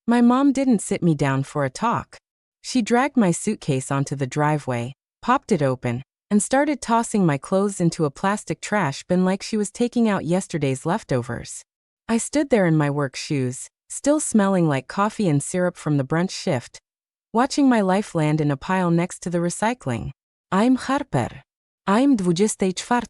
My mom didn't sit me down for a talk. She dragged my suitcase onto the driveway, popped it open, and started tossing my clothes into a plastic trash bin like she was taking out yesterday's leftovers. I stood there in my work shoes, still smelling like coffee and syrup from the brunch shift, watching my life land in a pile next to the recycling. I'm Harper. I'm 24.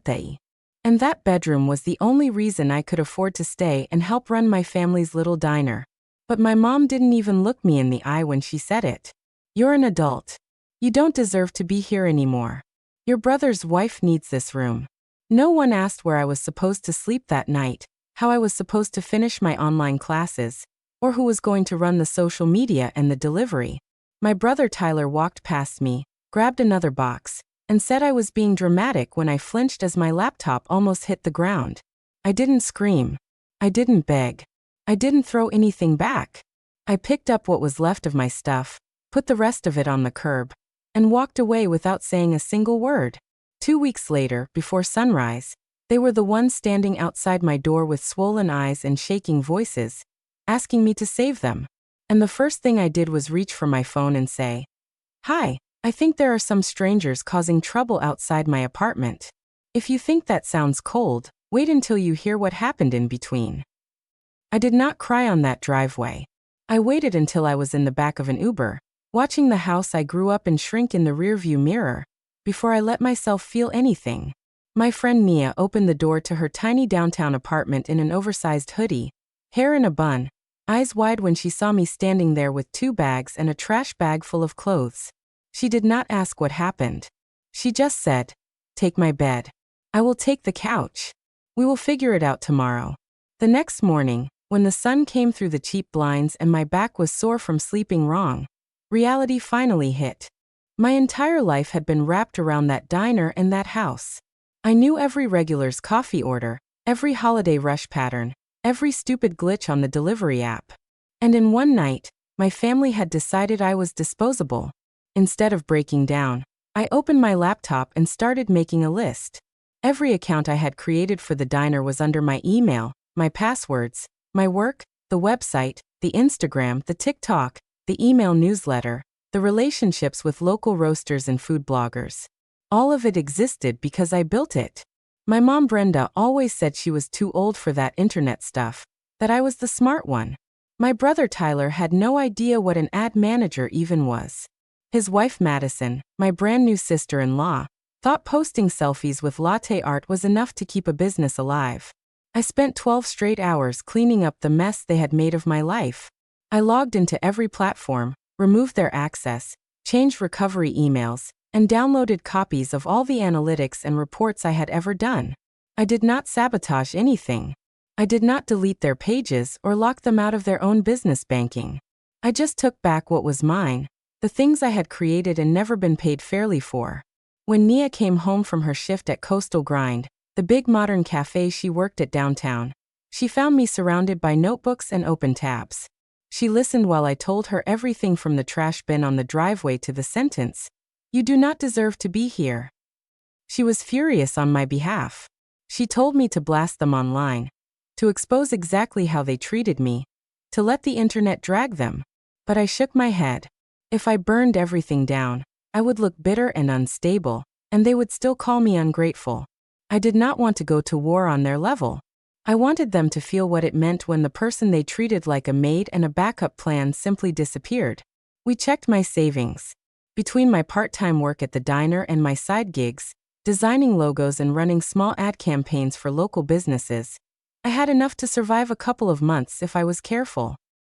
And that bedroom was the only reason I could afford to stay and help run my family's little diner. But my mom didn't even look me in the eye when she said it. You're an adult. You don't deserve to be here anymore. Your brother's wife needs this room. No one asked where I was supposed to sleep that night, how I was supposed to finish my online classes, or who was going to run the social media and the delivery. My brother Tyler walked past me, grabbed another box, and said I was being dramatic when I flinched as my laptop almost hit the ground. I didn't scream. I didn't beg. I didn't throw anything back. I picked up what was left of my stuff, put the rest of it on the curb, and walked away without saying a single word. 2 weeks later, before sunrise, they were the ones standing outside my door with swollen eyes and shaking voices, asking me to save them. And the first thing I did was reach for my phone and say, "Hi, I think there are some strangers causing trouble outside my apartment. If you think that sounds cold, wait until you hear what happened in between." I did not cry on that driveway. I waited until I was in the back of an Uber, watching the house I grew up in shrink in the rearview mirror, before I let myself feel anything. My friend Nia opened the door to her tiny downtown apartment in an oversized hoodie, hair in a bun, eyes wide when she saw me standing there with 2 bags and a trash bag full of clothes. She did not ask what happened. She just said, "Take my bed. I will take the couch. We will figure it out tomorrow." The next morning, when the sun came through the cheap blinds and my back was sore from sleeping wrong, reality finally hit. My entire life had been wrapped around that diner and that house. I knew every regular's coffee order, every holiday rush pattern, every stupid glitch on the delivery app. And in one night, my family had decided I was disposable. Instead of breaking down, I opened my laptop and started making a list. Every account I had created for the diner was under my email, my passwords, my work, the website, the Instagram, the TikTok, the email newsletter, the relationships with local roasters and food bloggers. All of it existed because I built it. My mom Brenda always said she was too old for that internet stuff, that I was the smart one. My brother Tyler had no idea what an ad manager even was. His wife Madison, my brand new sister-in-law, thought posting selfies with latte art was enough to keep a business alive. I spent 12 straight hours cleaning up the mess they had made of my life. I logged into every platform, removed their access, changed recovery emails, and downloaded copies of all the analytics and reports I had ever done. I did not sabotage anything. I did not delete their pages or lock them out of their own business banking. I just took back what was mine, the things I had created and never been paid fairly for. When Nia came home from her shift at Coastal Grind, the big modern cafe she worked at downtown, she found me surrounded by notebooks and open tabs. She listened while I told her everything from the trash bin on the driveway to the sentence, "You do not deserve to be here." She was furious on my behalf. She told me to blast them online, to expose exactly how they treated me, to let the internet drag them. But I shook my head. If I burned everything down, I would look bitter and unstable, and they would still call me ungrateful. I did not want to go to war on their level. I wanted them to feel what it meant when the person they treated like a maid and a backup plan simply disappeared. We checked my savings. Between my part-time work at the diner and my side gigs, designing logos and running small ad campaigns for local businesses, I had enough to survive a couple of months if I was careful.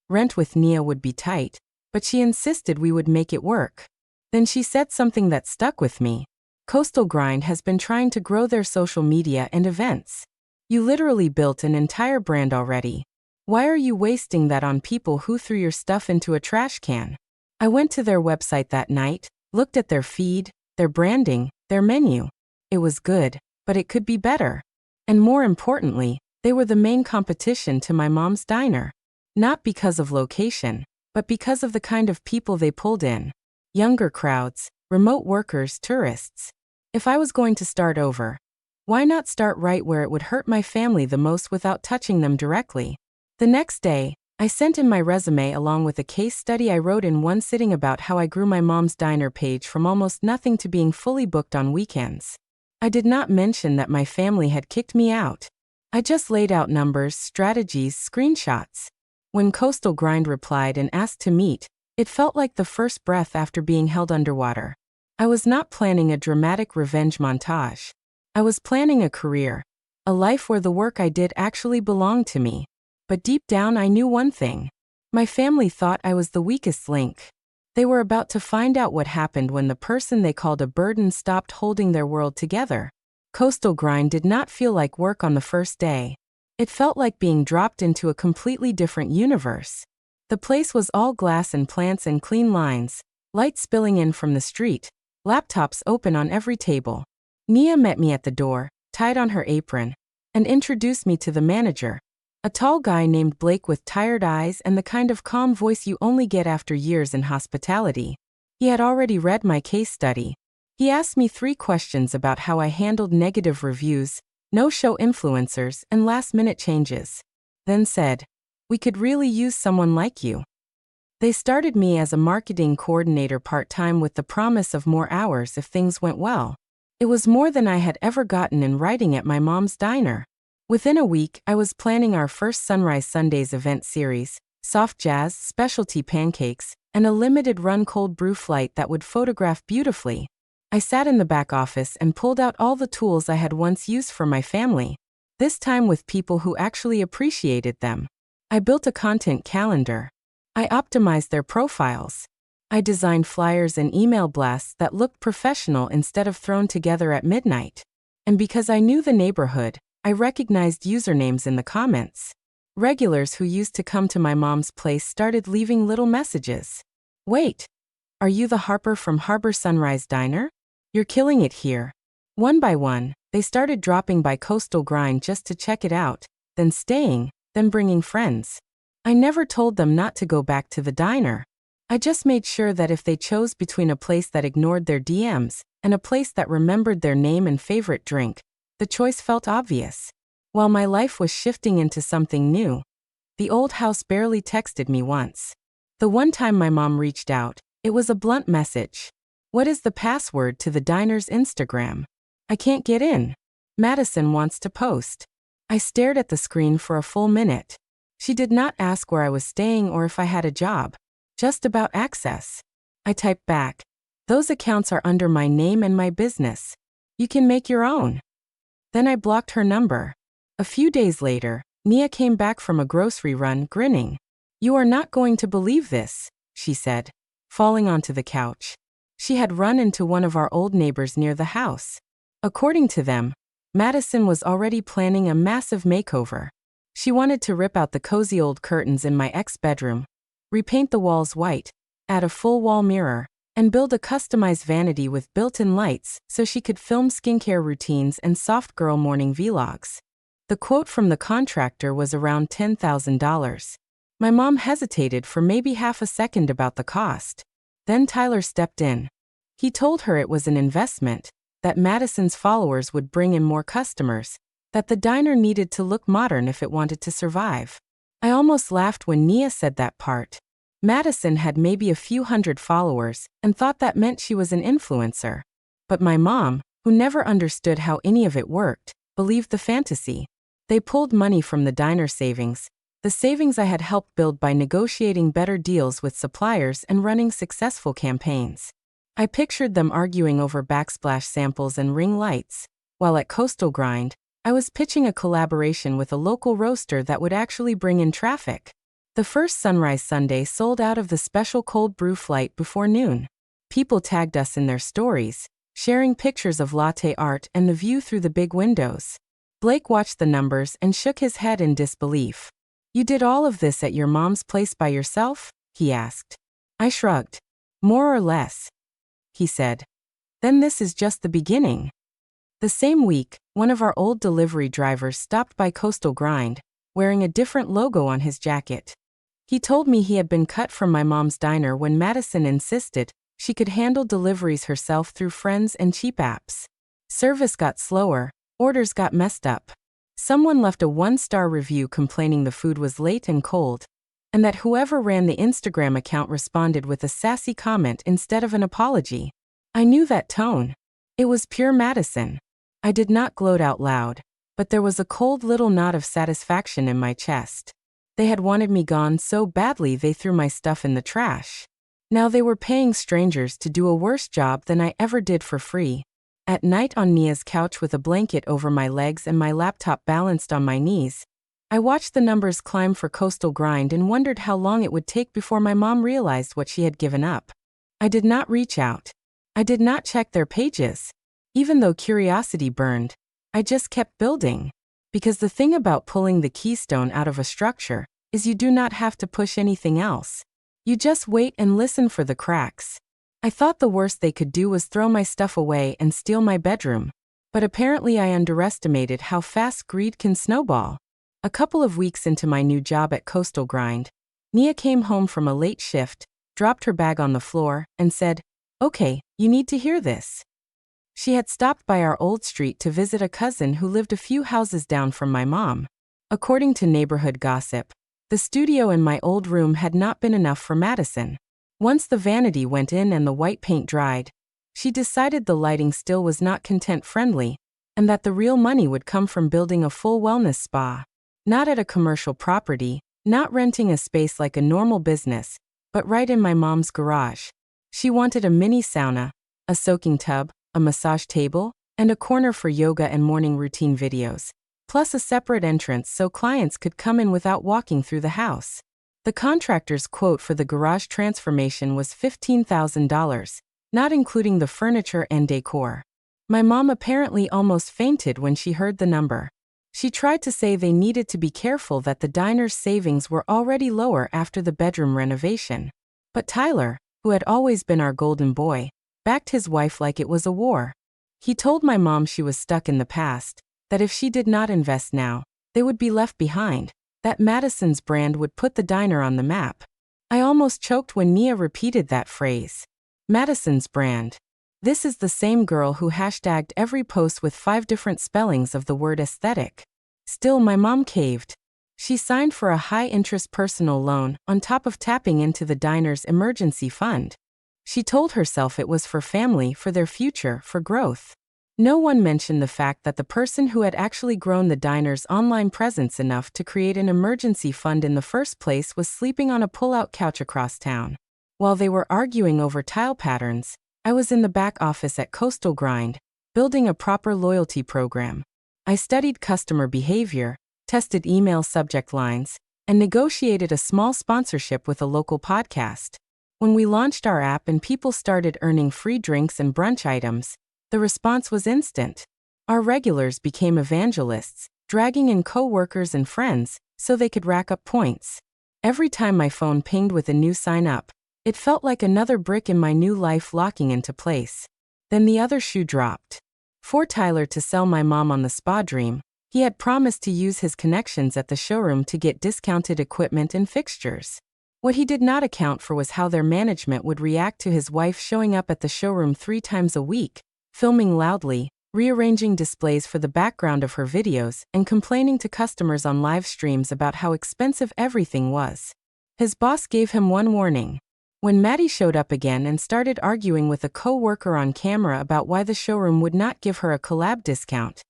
Rent with Nia would be tight, but she insisted we would make it work. Then she said something that stuck with me. Coastal Grind has been trying to grow their social media and events. You literally built an entire brand already. Why are you wasting that on people who threw your stuff into a trash can? I went to their website that night, looked at their feed, their branding, their menu. It was good, but it could be better. And more importantly, they were the main competition to my mom's diner. Not because of location, but because of the kind of people they pulled in. Younger crowds, remote workers, tourists. If I was going to start over, why not start right where it would hurt my family the most without touching them directly? The next day, I sent in my resume along with a case study I wrote in one sitting about how I grew my mom's diner page from almost nothing to being fully booked on weekends. I did not mention that my family had kicked me out. I just laid out numbers, strategies, screenshots. When Coastal Grind replied and asked to meet, it felt like the first breath after being held underwater. I was not planning a dramatic revenge montage. I was planning a career, a life where the work I did actually belonged to me. But deep down I knew one thing. My family thought I was the weakest link. They were about to find out what happened when the person they called a burden stopped holding their world together. Coastal Grind did not feel like work on the first day. It felt like being dropped into a completely different universe. The place was all glass and plants and clean lines, light spilling in from the street, laptops open on every table. Nia met me at the door, tied on her apron, and introduced me to the manager, a tall guy named Blake with tired eyes and the kind of calm voice you only get after years in hospitality. He had already read my case study. He asked me 3 questions about how I handled negative reviews, no-show influencers, and last-minute changes. Then said, "We could really use someone like you." They started me as a marketing coordinator part-time with the promise of more hours if things went well. It was more than I had ever gotten in writing at my mom's diner. Within a week, I was planning our first Sunrise Sundays event series, soft jazz, specialty pancakes, and a limited-run cold brew flight that would photograph beautifully. I sat in the back office and pulled out all the tools I had once used for my family, this time with people who actually appreciated them. I built a content calendar. I optimized their profiles. I designed flyers and email blasts that looked professional instead of thrown together at midnight. And because I knew the neighborhood, I recognized usernames in the comments. Regulars who used to come to my mom's place started leaving little messages. "Wait, are you the Harper from Harbor Sunrise Diner? You're killing it here." One by one, they started dropping by Coastal Grind just to check it out, then staying, then bringing friends. I never told them not to go back to the diner. I just made sure that if they chose between a place that ignored their DMs and a place that remembered their name and favorite drink, the choice felt obvious. While my life was shifting into something new, the old house barely texted me once. The one time my mom reached out, it was a blunt message. "What is the password to the diner's Instagram? I can't get in. Madison wants to post." I stared at the screen for a full minute. She did not ask where I was staying or if I had a job, just about access. I typed back, "Those accounts are under my name and my business. You can make your own." Then I blocked her number. A few days later, Nia came back from a grocery run, grinning. "You are not going to believe this," she said, falling onto the couch. She had run into one of our old neighbors near the house. According to them, Madison was already planning a massive makeover. She wanted to rip out the cozy old curtains in my ex-bedroom, repaint the walls white, add a full wall mirror, and build a customized vanity with built-in lights so she could film skincare routines and soft girl morning vlogs. The quote from the contractor was around $10,000. My mom hesitated for maybe half a second about the cost. Then Tyler stepped in. He told her it was an investment, that Madison's followers would bring in more customers, that the diner needed to look modern if it wanted to survive. I almost laughed when Nia said that part. Madison had maybe a few hundred followers and thought that meant she was an influencer. But my mom, who never understood how any of it worked, believed the fantasy. They pulled money from the diner savings, the savings I had helped build by negotiating better deals with suppliers and running successful campaigns. I pictured them arguing over backsplash samples and ring lights, while at Coastal Grind, I was pitching a collaboration with a local roaster that would actually bring in traffic. The first Sunrise Sunday sold out of the special cold brew flight before noon. People tagged us in their stories, sharing pictures of latte art and the view through the big windows. Blake watched the numbers and shook his head in disbelief. "You did all of this at your mom's place by yourself?" he asked. I shrugged. "More or less," he said. "Then this is just the beginning." The same week, one of our old delivery drivers stopped by Coastal Grind, wearing a different logo on his jacket. He told me he had been cut from my mom's diner when Madison insisted she could handle deliveries herself through friends and cheap apps. Service got slower, orders got messed up. Someone left a 1-star review complaining the food was late and cold. and that whoever ran the Instagram account responded with a sassy comment instead of an apology. I knew that tone. It was pure Madison. I did not gloat out loud, but there was a cold little knot of satisfaction in my chest. They had wanted me gone so badly they threw my stuff in the trash. Now they were paying strangers to do a worse job than I ever did for free. At night on Nia's couch with a blanket over my legs and my laptop balanced on my knees, I watched the numbers climb for Coastal Grind and wondered how long it would take before my mom realized what she had given up. I did not reach out. I did not check their pages. Even though curiosity burned, I just kept building. Because the thing about pulling the keystone out of a structure is you do not have to push anything else. You just wait and listen for the cracks. I thought the worst they could do was throw my stuff away and steal my bedroom. But apparently I underestimated how fast greed can snowball. A couple of weeks into my new job at Coastal Grind, Nia came home from a late shift, dropped her bag on the floor, and said, "Okay, you need to hear this." She had stopped by our old street to visit a cousin who lived a few houses down from my mom. According to neighborhood gossip, the studio in my old room had not been enough for Madison. Once the vanity went in and the white paint dried, she decided the lighting still was not content-friendly, and that the real money would come from building a full wellness spa. Not at a commercial property, not renting a space like a normal business, but right in my mom's garage. She wanted a mini sauna, a soaking tub, a massage table, and a corner for yoga and morning routine videos, plus a separate entrance so clients could come in without walking through the house. The contractor's quote for the garage transformation was $15,000, not including the furniture and decor. My mom apparently almost fainted when she heard the number. She tried to say they needed to be careful that the diner's savings were already lower after the bedroom renovation. But Tyler, who had always been our golden boy, backed his wife like it was a war. He told my mom she was stuck in the past, that if she did not invest now, they would be left behind, that Madison's brand would put the diner on the map. I almost choked when Nia repeated that phrase. Madison's brand. This is the same girl who hashtagged every post with 5 different spellings of the word aesthetic. Still, my mom caved. She signed for a high-interest personal loan on top of tapping into the diner's emergency fund. She told herself it was for family, for their future, for growth. No one mentioned the fact that the person who had actually grown the diner's online presence enough to create an emergency fund in the first place was sleeping on a pull-out couch across town. While they were arguing over tile patterns, I was in the back office at Coastal Grind, building a proper loyalty program. I studied customer behavior, tested email subject lines, and negotiated a small sponsorship with a local podcast. When we launched our app and people started earning free drinks and brunch items, the response was instant. Our regulars became evangelists, dragging in co-workers and friends so they could rack up points. Every time my phone pinged with a new sign-up, it felt like another brick in my new life locking into place. Then the other shoe dropped. For Tyler to sell my mom on the spa dream, he had promised to use his connections at the showroom to get discounted equipment and fixtures. What he did not account for was how their management would react to his wife showing up at the showroom 3 times a week, filming loudly, rearranging displays for the background of her videos, and complaining to customers on live streams about how expensive everything was. His boss gave him one warning. When Maddie showed up again and started arguing with a co-worker on camera about why the showroom would not give her a collab discount,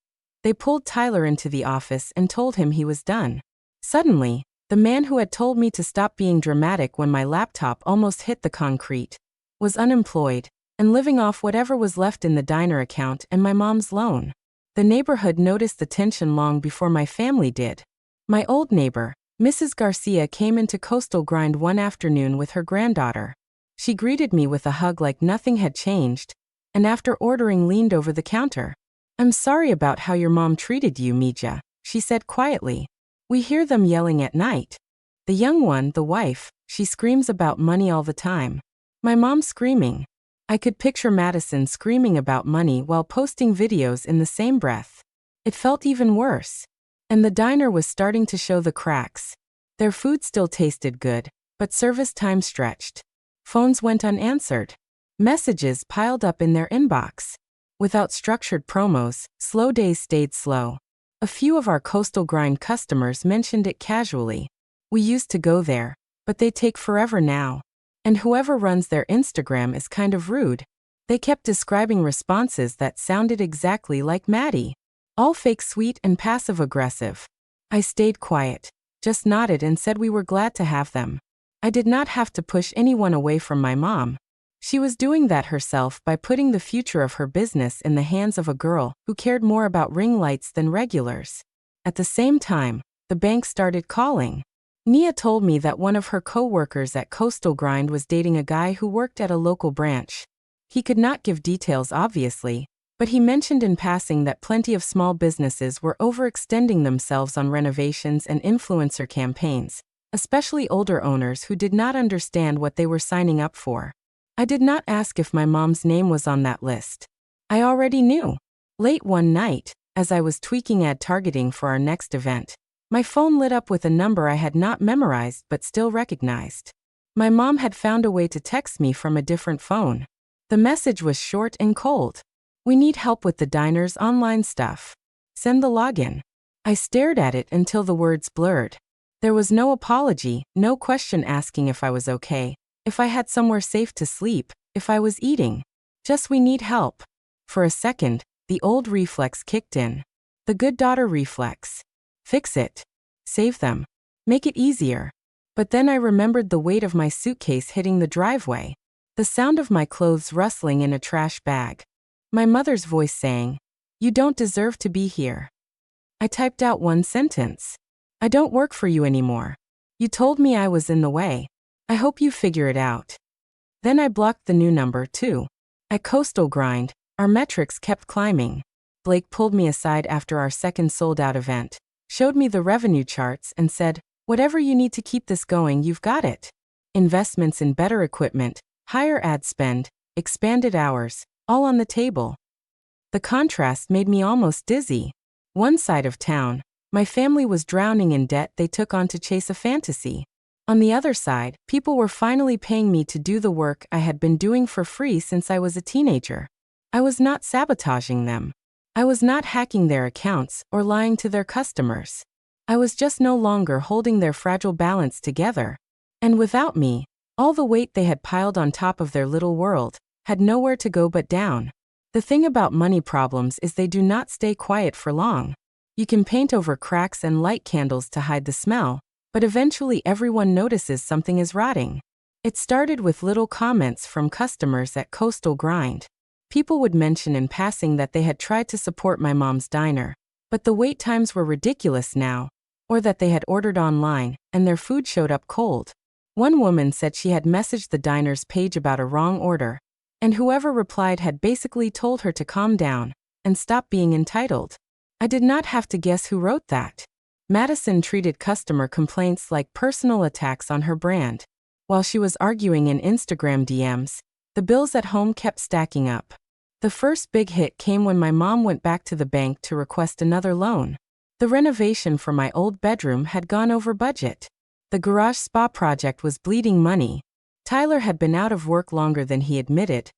they pulled Tyler into the office and told him he was done. Suddenly, the man who had told me to stop being dramatic when my laptop almost hit the concrete was unemployed and living off whatever was left in the diner account and my mom's loan. The neighborhood noticed the tension long before my family did. My old neighbor, Mrs. Garcia, came into Coastal Grind one afternoon with her granddaughter. She greeted me with a hug like nothing had changed, and after ordering leaned over the counter. "I'm sorry about how your mom treated you, Mija," she said quietly. "We hear them yelling at night. The young one, the wife, she screams about money all the time." My mom screaming. I could picture Madison screaming about money while posting videos in the same breath. It felt even worse. And the diner was starting to show the cracks. Their food still tasted good, but service time stretched. Phones went unanswered. Messages piled up in their inbox. Without structured promos, slow days stayed slow. A few of our Coastal Grind customers mentioned it casually. "We used to go there. but they take forever now. And whoever runs their Instagram is kind of rude. They kept describing responses that sounded exactly like Maddie. All fake sweet and passive-aggressive. I stayed quiet, just nodded and said we were glad to have them. I did not have to push anyone away from my mom. She was doing that herself by putting the future of her business in the hands of a girl who cared more about ring lights than regulars. At the same time, the bank started calling. Nia told me that one of her co-workers at Coastal Grind was dating a guy who worked at a local branch. He could not give details obviously, but he mentioned in passing that plenty of small businesses were overextending themselves on renovations and influencer campaigns, especially older owners who did not understand what they were signing up for. I did not ask if my mom's name was on that list. I already knew. Late one night, as I was tweaking ad targeting for our next event, my phone lit up with a number I had not memorized but still recognized. My mom had found a way to text me from a different phone. The message was short and cold. We need help with the diner's online stuff. Send the login. I stared at it until the words blurred. There was no apology, no question asking if I was okay, if I had somewhere safe to sleep, if I was eating. Just we need help. For a second, the old reflex kicked in. The good daughter reflex. Fix it. Save them. Make it easier. But then I remembered the weight of my suitcase hitting the driveway. The sound of my clothes rustling in a trash bag. My mother's voice saying, "You don't deserve to be here." I typed out one sentence. "I don't work for you anymore. You told me I was in the way. I hope you figure it out." Then I blocked the new number too. At Coastal Grind, our metrics kept climbing. Blake pulled me aside after our second sold-out event, showed me the revenue charts and said, "Whatever you need to keep this going, you've got it. Investments in better equipment, higher ad spend, expanded hours, all on the table." The contrast made me almost dizzy. One side of town, my family was drowning in debt they took on to chase a fantasy. On the other side, people were finally paying me to do the work I had been doing for free since I was a teenager. I was not sabotaging them. I was not hacking their accounts or lying to their customers. I was just no longer holding their fragile balance together. And without me, all the weight they had piled on top of their little world had nowhere to go but down. The thing about money problems is they do not stay quiet for long. You can paint over cracks and light candles to hide the smell, but eventually everyone notices something is rotting. It started with little comments from customers at Coastal Grind. People would mention in passing that they had tried to support my mom's diner, but the wait times were ridiculous now, or that they had ordered online and their food showed up cold. One woman said she had messaged the diner's page about a wrong order, and whoever replied had basically told her to calm down and stop being entitled. I did not have to guess who wrote that. Madison treated customer complaints like personal attacks on her brand. While she was arguing in Instagram DMs, the bills at home kept stacking up. The first big hit came when my mom went back to the bank to request another loan. The renovation for my old bedroom had gone over budget. The garage spa project was bleeding money. Tyler had been out of work longer than he admitted,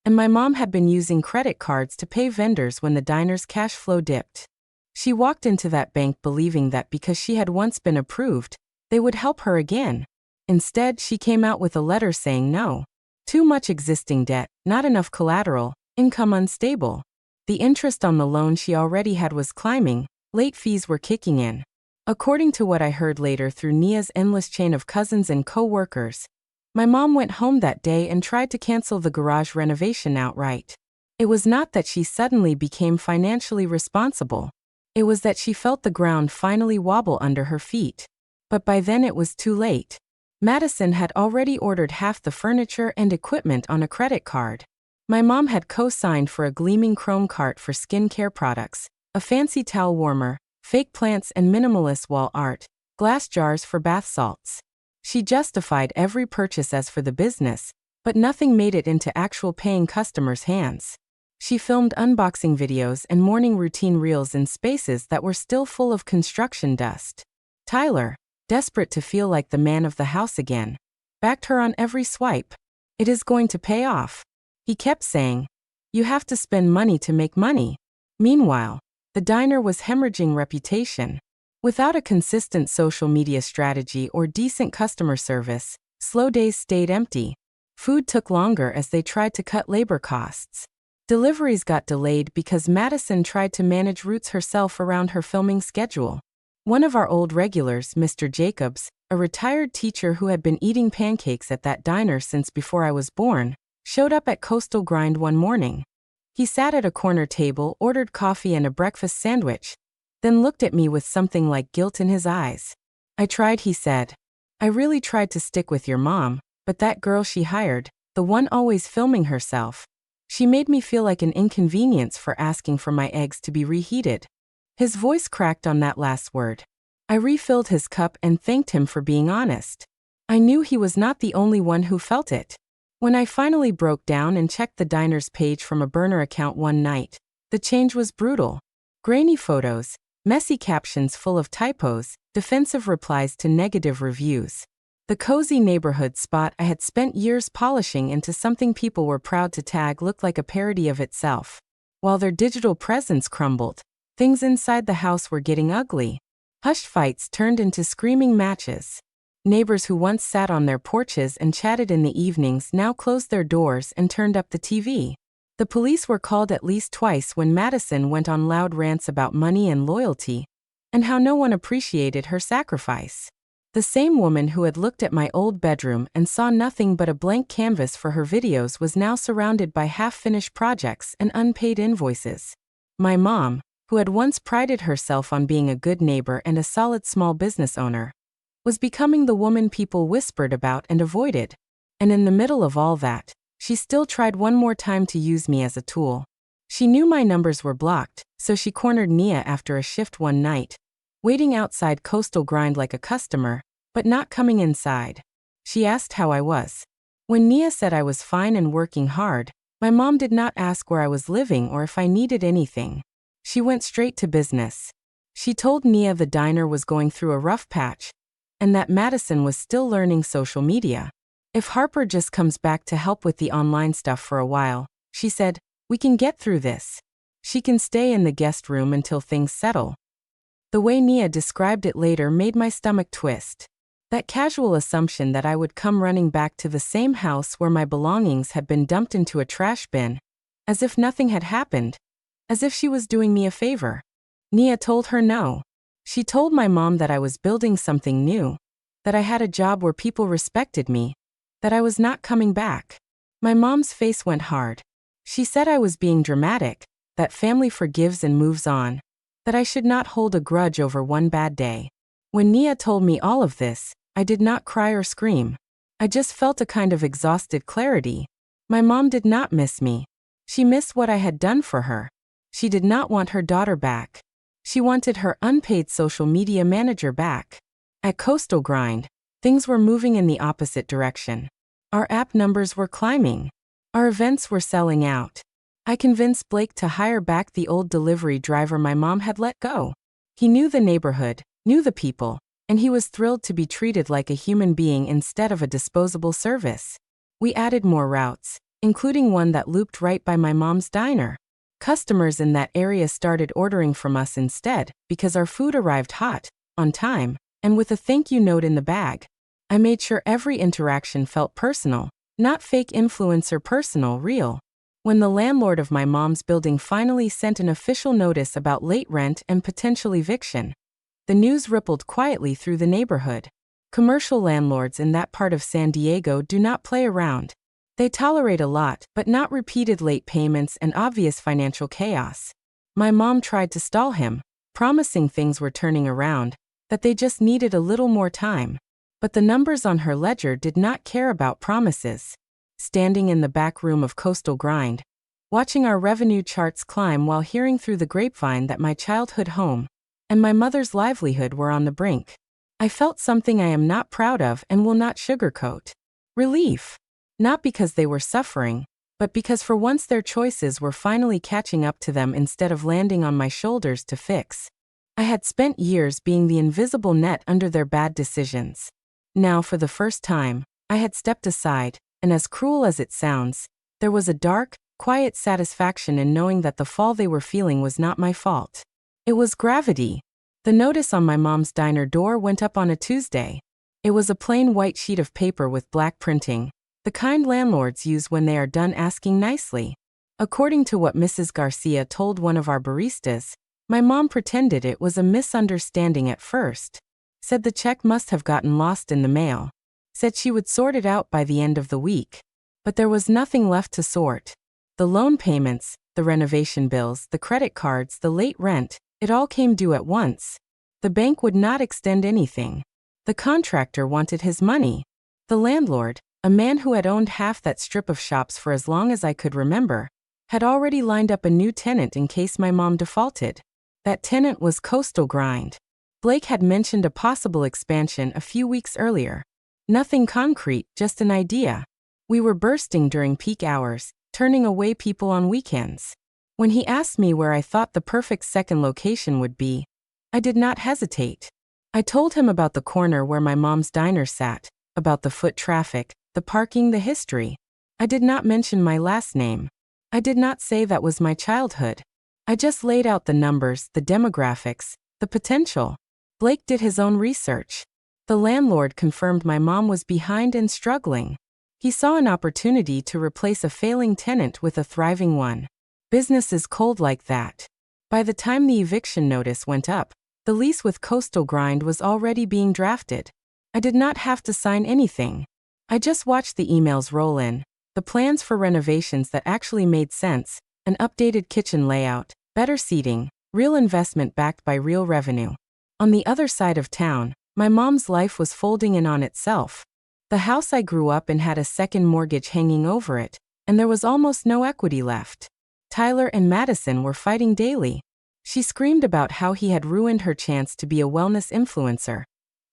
and my mom had been using credit cards to pay vendors when the diner's cash flow dipped. She walked into that bank believing that because she had once been approved, they would help her again. Instead, she came out with a letter saying no. Too much existing debt, not enough collateral, income unstable. The interest on the loan she already had was climbing, late fees were kicking in. According to what I heard later through Nia's endless chain of cousins and co-workers, my mom went home that day and tried to cancel the garage renovation outright. It was not that she suddenly became financially responsible. It was that she felt the ground finally wobble under her feet. But by then it was too late. Madison had already ordered half the furniture and equipment on a credit card. My mom had co-signed for a gleaming chrome cart for skincare products, a fancy towel warmer, fake plants and minimalist wall art, glass jars for bath salts. She justified every purchase as for the business, but nothing made it into actual paying customers' hands. She filmed unboxing videos and morning routine reels in spaces that were still full of construction dust. Tyler, desperate to feel like the man of the house again, backed her on every swipe. "It is going to pay off," he kept saying. "You have to spend money to make money." Meanwhile, the diner was hemorrhaging reputation. Without a consistent social media strategy or decent customer service, slow days stayed empty. Food took longer as they tried to cut labor costs. Deliveries got delayed because Madison tried to manage routes herself around her filming schedule. One of our old regulars, Mr. Jacobs, a retired teacher who had been eating pancakes at that diner since before I was born, showed up at Coastal Grind one morning. He sat at a corner table, ordered coffee and a breakfast sandwich, then looked at me with something like guilt in his eyes. "I tried," he said. "I really tried to stick with your mom, but that girl she hired, the one always filming herself, she made me feel like an inconvenience for asking for my eggs to be reheated." His voice cracked on that last word. I refilled his cup and thanked him for being honest. I knew he was not the only one who felt it. When I finally broke down and checked the diner's page from a burner account one night, the change was brutal. Grainy photos, messy captions full of typos, defensive replies to negative reviews. The cozy neighborhood spot I had spent years polishing into something people were proud to tag looked like a parody of itself. While their digital presence crumbled, things inside the house were getting ugly. Hushed fights turned into screaming matches. Neighbors who once sat on their porches and chatted in the evenings now closed their doors and turned up the TV. The police were called at least twice when Madison went on loud rants about money and loyalty, and how no one appreciated her sacrifice. The same woman who had looked at my old bedroom and saw nothing but a blank canvas for her videos was now surrounded by half-finished projects and unpaid invoices. My mom, who had once prided herself on being a good neighbor and a solid small business owner, was becoming the woman people whispered about and avoided. And in the middle of all that, she still tried one more time to use me as a tool. She knew my numbers were blocked, so she cornered Nia after a shift one night, waiting outside Coastal Grind like a customer, but not coming inside. She asked how I was. When Nia said I was fine and working hard, my mom did not ask where I was living or if I needed anything. She went straight to business. She told Nia the diner was going through a rough patch, and that Madison was still learning social media. If Harper just comes back to help with the online stuff for a while, she said, we can get through this. She can stay in the guest room until things settle. The way Nia described it later made my stomach twist. That casual assumption that I would come running back to the same house where my belongings had been dumped into a trash bin, as if nothing had happened, as if she was doing me a favor. Nia told her no. She told my mom that I was building something new, that I had a job where people respected me, that I was not coming back. My mom's face went hard. She said I was being dramatic, that family forgives and moves on, that I should not hold a grudge over one bad day. When Nia told me all of this, I did not cry or scream. I just felt a kind of exhausted clarity. My mom did not miss me. She missed what I had done for her. She did not want her daughter back. She wanted her unpaid social media manager back. At Coastal Grind, things were moving in the opposite direction. Our app numbers were climbing. Our events were selling out. I convinced Blake to hire back the old delivery driver my mom had let go. He knew the neighborhood, knew the people, and he was thrilled to be treated like a human being instead of a disposable service. We added more routes, including one that looped right by my mom's diner. Customers in that area started ordering from us instead because our food arrived hot, on time, and with a thank you note in the bag. I made sure every interaction felt personal, not fake influencer personal, real. When the landlord of my mom's building finally sent an official notice about late rent and potential eviction, the news rippled quietly through the neighborhood. Commercial landlords in that part of San Diego do not play around. They tolerate a lot, but not repeated late payments and obvious financial chaos. My mom tried to stall him, promising things were turning around, that they just needed a little more time. But the numbers on her ledger did not care about promises. Standing in the back room of Coastal Grind, watching our revenue charts climb while hearing through the grapevine that my childhood home and my mother's livelihood were on the brink, I felt something I am not proud of and will not sugarcoat. Relief. Not because they were suffering, but because for once their choices were finally catching up to them instead of landing on my shoulders to fix. I had spent years being the invisible net under their bad decisions. Now, for the first time, I had stepped aside, and as cruel as it sounds, there was a dark, quiet satisfaction in knowing that the fall they were feeling was not my fault. It was gravity. The notice on my mom's diner door went up on a Tuesday. It was a plain white sheet of paper with black printing, the kind landlords use when they are done asking nicely. According to what Mrs. Garcia told one of our baristas, my mom pretended it was a misunderstanding at first. Said the check must have gotten lost in the mail. Said she would sort it out by the end of the week. But there was nothing left to sort. The loan payments, the renovation bills, the credit cards, the late rent, it all came due at once. The bank would not extend anything. The contractor wanted his money. The landlord, a man who had owned half that strip of shops for as long as I could remember, had already lined up a new tenant in case my mom defaulted. That tenant was Coastal Grind. Blake had mentioned a possible expansion a few weeks earlier. Nothing concrete, just an idea. We were bursting during peak hours, turning away people on weekends. When he asked me where I thought the perfect second location would be, I did not hesitate. I told him about the corner where my mom's diner sat, about the foot traffic, the parking, the history. I did not mention my last name. I did not say that was my childhood. I just laid out the numbers, the demographics, the potential. Blake did his own research. The landlord confirmed my mom was behind and struggling. He saw an opportunity to replace a failing tenant with a thriving one. Business is cold like that. By the time the eviction notice went up, the lease with Coastal Grind was already being drafted. I did not have to sign anything. I just watched the emails roll in, the plans for renovations that actually made sense, an updated kitchen layout, better seating, real investment backed by real revenue. On the other side of town, my mom's life was folding in on itself. The house I grew up in had a second mortgage hanging over it, and there was almost no equity left. Tyler and Madison were fighting daily. She screamed about how he had ruined her chance to be a wellness influencer,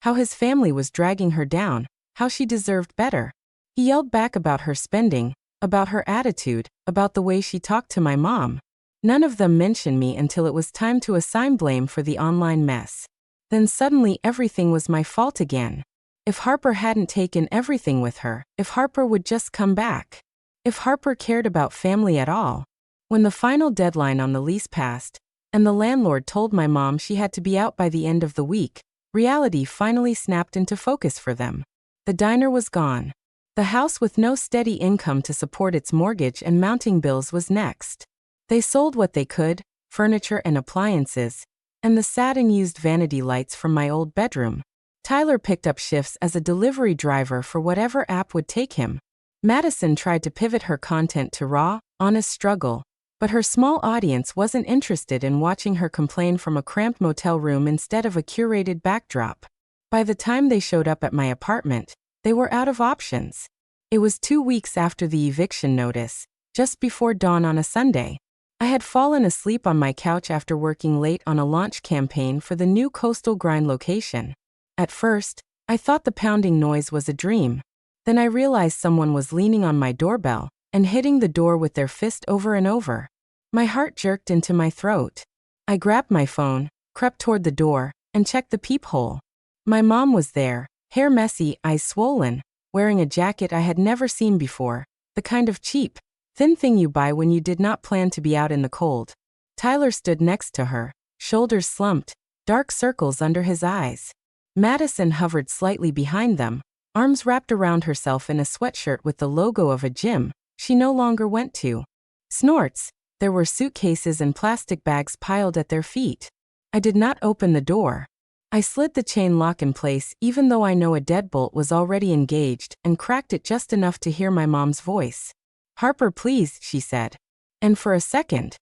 how his family was dragging her down, how she deserved better. He yelled back about her spending, about her attitude, about the way she talked to my mom. None of them mentioned me until it was time to assign blame for the online mess. Then suddenly everything was my fault again. If Harper hadn't taken everything with her, if Harper would just come back, if Harper cared about family at all. When the final deadline on the lease passed, and the landlord told my mom she had to be out by the end of the week, reality finally snapped into focus for them. The diner was gone. The house with no steady income to support its mortgage and mounting bills was next. They sold what they could, furniture and appliances, and the sad and used vanity lights from my old bedroom. Tyler picked up shifts as a delivery driver for whatever app would take him. Madison tried to pivot her content to raw, honest struggle, but her small audience wasn't interested in watching her complain from a cramped motel room instead of a curated backdrop. By the time they showed up at my apartment, they were out of options. It was 2 weeks after the eviction notice, just before dawn on a Sunday. I had fallen asleep on my couch after working late on a launch campaign for the new Coastal Grind location. At first, I thought the pounding noise was a dream. Then I realized someone was leaning on my doorbell and hitting the door with their fist over and over. My heart jerked into my throat. I grabbed my phone, crept toward the door, and checked the peephole. My mom was there, hair messy, eyes swollen, wearing a jacket I had never seen before, the kind of cheap, thin thing you buy when you did not plan to be out in the cold. Tyler stood next to her, shoulders slumped, dark circles under his eyes. Madison hovered slightly behind them, arms wrapped around herself in a sweatshirt with the logo of a gym she no longer went to. Snorts. There were suitcases and plastic bags piled at their feet. I did not open the door. I slid the chain lock in place even though I know a deadbolt was already engaged, and cracked it just enough to hear my mom's voice. "Harper, please," she said. And for a second,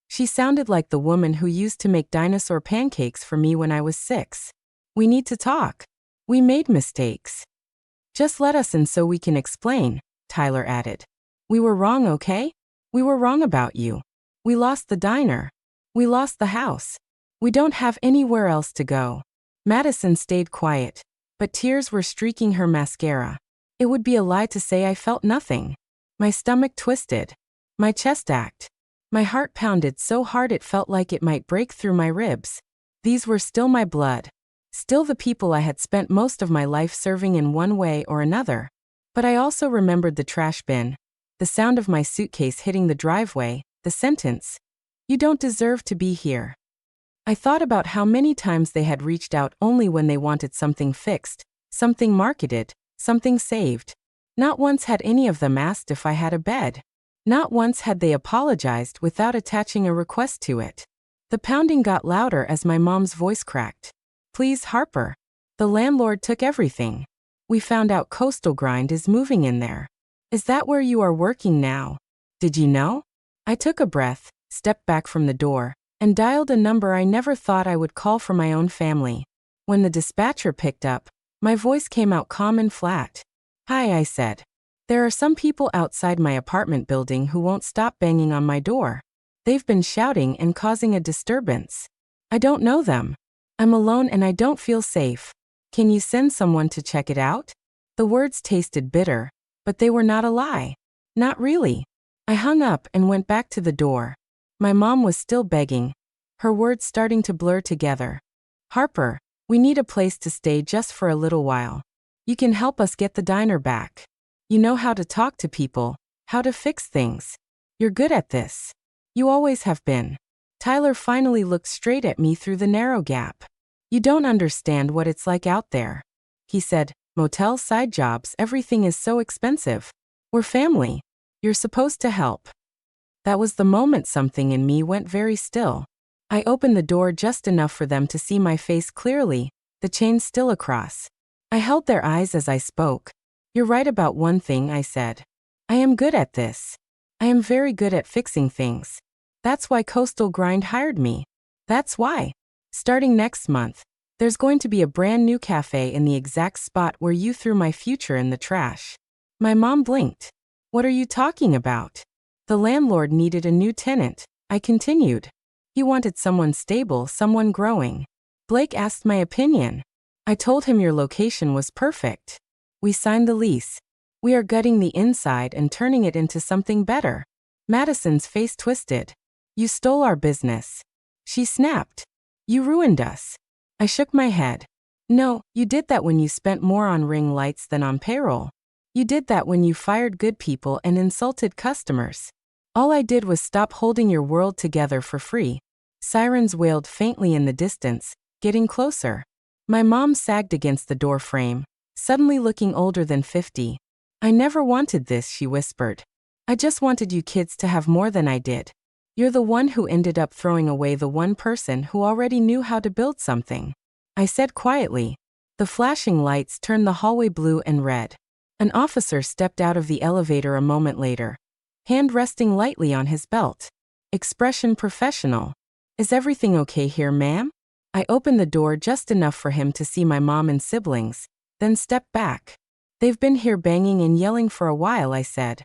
she sounded like the woman who used to make dinosaur pancakes for me when I was 6. "We need to talk. We made mistakes. Just let us in so we can explain," Tyler added. "We were wrong, okay? We were wrong about you. We lost the diner. We lost the house. We don't have anywhere else to go." Madison stayed quiet, but tears were streaking her mascara. It would be a lie to say I felt nothing. My stomach twisted. My chest ached. My heart pounded so hard it felt like it might break through my ribs. These were still my blood. Still the people I had spent most of my life serving in one way or another. But I also remembered the trash bin, the sound of my suitcase hitting the driveway, the sentence, "You don't deserve to be here." I thought about how many times they had reached out only when they wanted something fixed, something marketed, something saved. Not once had any of them asked if I had a bed. Not once had they apologized without attaching a request to it. The pounding got louder as my mom's voice cracked. Please, Harper. The landlord took everything. We found out Coastal Grind is moving in there. Is that where you are working now? Did you know? I took a breath, stepped back from the door, and dialed a number I never thought I would call for my own family. When the dispatcher picked up, my voice came out calm and flat. Hi, I said. There are some people outside my apartment building who won't stop banging on my door. They've been shouting and causing a disturbance. I don't know them. I'm alone and I don't feel safe. Can you send someone to check it out? The words tasted bitter, but they were not a lie. Not really. I hung up and went back to the door. My mom was still begging, her words starting to blur together. Harper, we need a place to stay just for a little while. You can help us get the diner back. You know how to talk to people, how to fix things. You're good at this. You always have been. Tyler finally looked straight at me through the narrow gap. You don't understand what it's like out there. He said, motels, side jobs, everything is so expensive. We're family. You're supposed to help. That was the moment something in me went very still. I opened the door just enough for them to see my face clearly, the chain still across. I held their eyes as I spoke. You're right about one thing, I said. I am good at this. I am very good at fixing things. That's why Coastal Grind hired me. That's why. Starting next month, there's going to be a brand new cafe in the exact spot where you threw my future in the trash. My mom blinked. What are you talking about? The landlord needed a new tenant, I continued. He wanted someone stable, someone growing. Blake asked my opinion. I told him your location was perfect. We signed the lease. We are gutting the inside and turning it into something better. Madison's face twisted. You stole our business. She snapped. You ruined us. I shook my head. No, you did that when you spent more on ring lights than on payroll. You did that when you fired good people and insulted customers. All I did was stop holding your world together for free. Sirens wailed faintly in the distance, getting closer. My mom sagged against the door frame, suddenly looking older than 50. I never wanted this, she whispered. I just wanted you kids to have more than I did. You're the one who ended up throwing away the one person who already knew how to build something. I said quietly. The flashing lights turned the hallway blue and red. An officer stepped out of the elevator a moment later, hand resting lightly on his belt. Expression professional. Is everything okay here, ma'am? I opened the door just enough for him to see my mom and siblings, then stepped back. They've been here banging and yelling for a while, I said.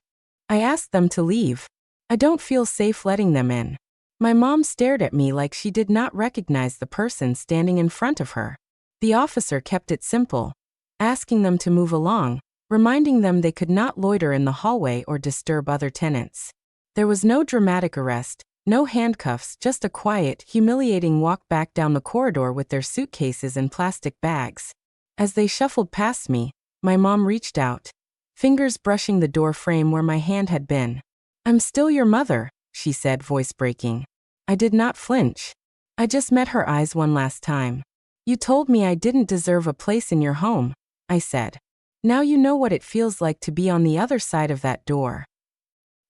I asked them to leave. I don't feel safe letting them in. My mom stared at me like she did not recognize the person standing in front of her. The officer kept it simple, asking them to move along, reminding them they could not loiter in the hallway or disturb other tenants. There was no dramatic arrest, no handcuffs, just a quiet, humiliating walk back down the corridor with their suitcases and plastic bags. As they shuffled past me, my mom reached out, fingers brushing the door frame where my hand had been. I'm still your mother, she said, voice breaking. I did not flinch. I just met her eyes one last time. You told me I didn't deserve a place in your home, I said. Now you know what it feels like to be on the other side of that door.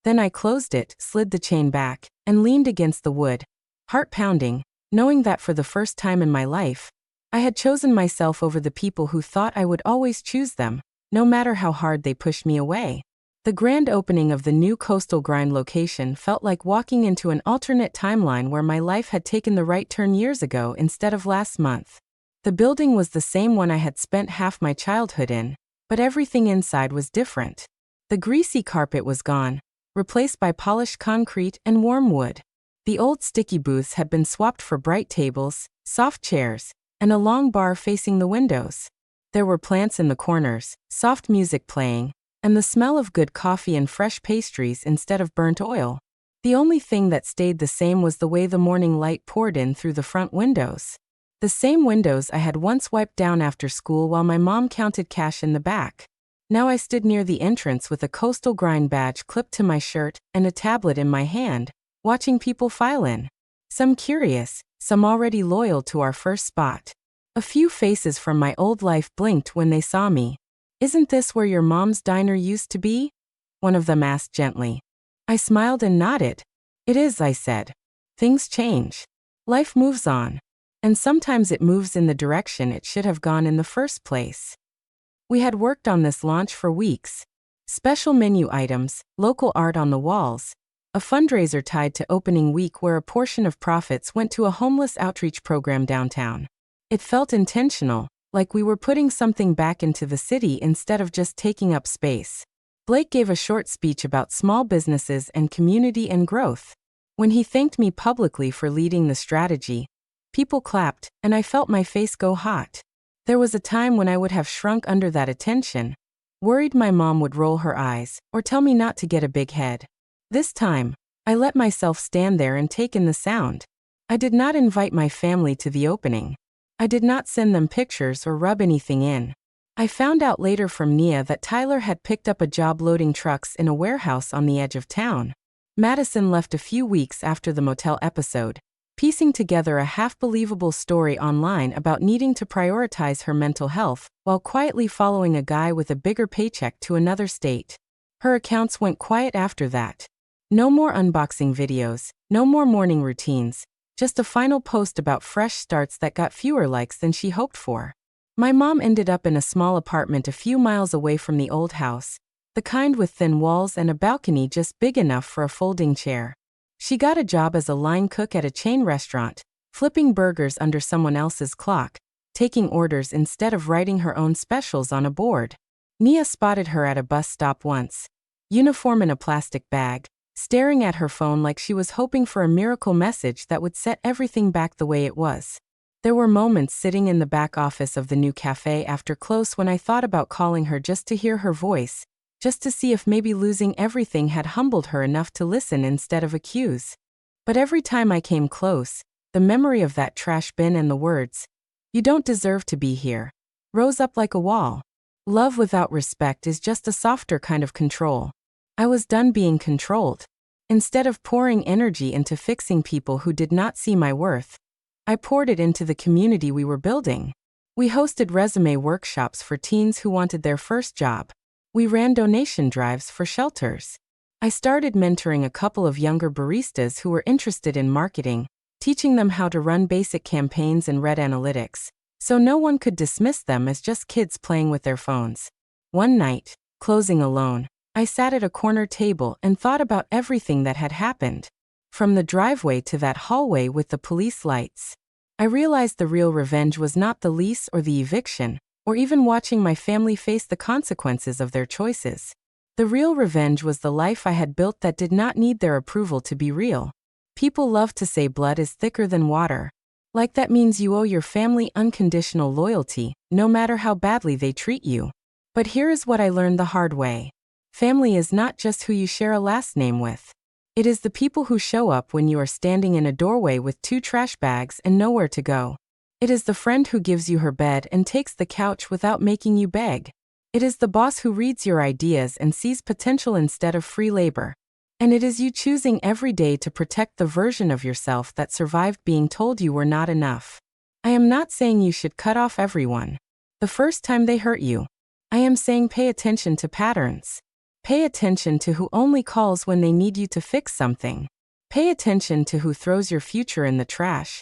Then I closed it, slid the chain back, and leaned against the wood, heart pounding, knowing that for the first time in my life, I had chosen myself over the people who thought I would always choose them, no matter how hard they pushed me away. The grand opening of the new Coastal Grind location felt like walking into an alternate timeline where my life had taken the right turn years ago instead of last month. The building was the same one I had spent half my childhood in, but everything inside was different. The greasy carpet was gone, replaced by polished concrete and warm wood. The old sticky booths had been swapped for bright tables, soft chairs, and a long bar facing the windows. There were plants in the corners, soft music playing, and the smell of good coffee and fresh pastries instead of burnt oil. The only thing that stayed the same was the way the morning light poured in through the front windows. The same windows I had once wiped down after school while my mom counted cash in the back. Now I stood near the entrance with a Coastal Grind badge clipped to my shirt and a tablet in my hand, watching people file in. Some curious, some already loyal to our first spot. A few faces from my old life blinked when they saw me. "Isn't this where your mom's diner used to be?" one of them asked gently. I smiled and nodded. "It is," I said. "Things change. Life moves on. And sometimes it moves in the direction it should have gone in the first place." We had worked on this launch for weeks. Special menu items, local art on the walls, a fundraiser tied to opening week where a portion of profits went to a homeless outreach program downtown. It felt intentional, like we were putting something back into the city instead of just taking up space. Blake gave a short speech about small businesses and community and growth. When he thanked me publicly for leading the strategy, people clapped, and I felt my face go hot. There was a time when I would have shrunk under that attention, worried my mom would roll her eyes, or tell me not to get a big head. This time, I let myself stand there and take in the sound. I did not invite my family to the opening. I did not send them pictures or rub anything in. I found out later from Nia that Tyler had picked up a job loading trucks in a warehouse on the edge of town. Madison left a few weeks after the motel episode, piecing together a half-believable story online about needing to prioritize her mental health while quietly following a guy with a bigger paycheck to another state. Her accounts went quiet after that. No more unboxing videos, no more morning routines, just a final post about fresh starts that got fewer likes than she hoped for. My mom ended up in a small apartment a few miles away from the old house, the kind with thin walls and a balcony just big enough for a folding chair. She got a job as a line cook at a chain restaurant, flipping burgers under someone else's clock, taking orders instead of writing her own specials on a board. Nia spotted her at a bus stop once, uniform in a plastic bag, staring at her phone like she was hoping for a miracle message that would set everything back the way it was. There were moments sitting in the back office of the new cafe after close when I thought about calling her just to hear her voice, just to see if maybe losing everything had humbled her enough to listen instead of accuse. But every time I came close, the memory of that trash bin and the words, "You don't deserve to be here," rose up like a wall. Love without respect is just a softer kind of control. I was done being controlled. Instead of pouring energy into fixing people who did not see my worth, I poured it into the community we were building. We hosted resume workshops for teens who wanted their first job. We ran donation drives for shelters. I started mentoring a couple of younger baristas who were interested in marketing, teaching them how to run basic campaigns and read analytics, so no one could dismiss them as just kids playing with their phones. One night, closing alone, I sat at a corner table and thought about everything that had happened. From the driveway to that hallway with the police lights. I realized the real revenge was not the lease or the eviction, or even watching my family face the consequences of their choices. The real revenge was the life I had built that did not need their approval to be real. People love to say blood is thicker than water. Like that means you owe your family unconditional loyalty, no matter how badly they treat you. But here is what I learned the hard way. Family is not just who you share a last name with. It is the people who show up when you are standing in a doorway with 2 trash bags and nowhere to go. It is the friend who gives you her bed and takes the couch without making you beg. It is the boss who reads your ideas and sees potential instead of free labor. And it is you choosing every day to protect the version of yourself that survived being told you were not enough. I am not saying you should cut off everyone the first time they hurt you. I am saying pay attention to patterns. Pay attention to who only calls when they need you to fix something. Pay attention to who throws your future in the trash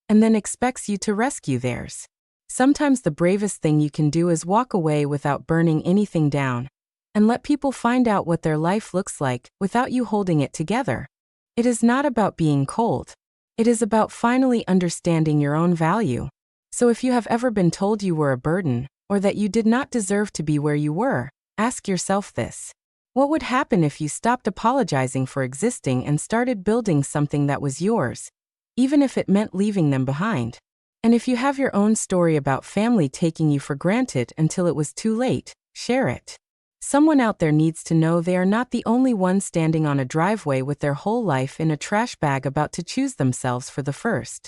and then expects you to rescue theirs. Sometimes the bravest thing you can do is walk away without burning anything down, and let people find out what their life looks like without you holding it together. It is not about being cold. It is about finally understanding your own value. So if you have ever been told you were a burden, or that you did not deserve to be where you were, ask yourself this. What would happen if you stopped apologizing for existing and started building something that was yours, even if it meant leaving them behind? And if you have your own story about family taking you for granted until it was too late, share it. Someone out there needs to know they are not the only one standing on a driveway with their whole life in a trash bag about to choose themselves for the first.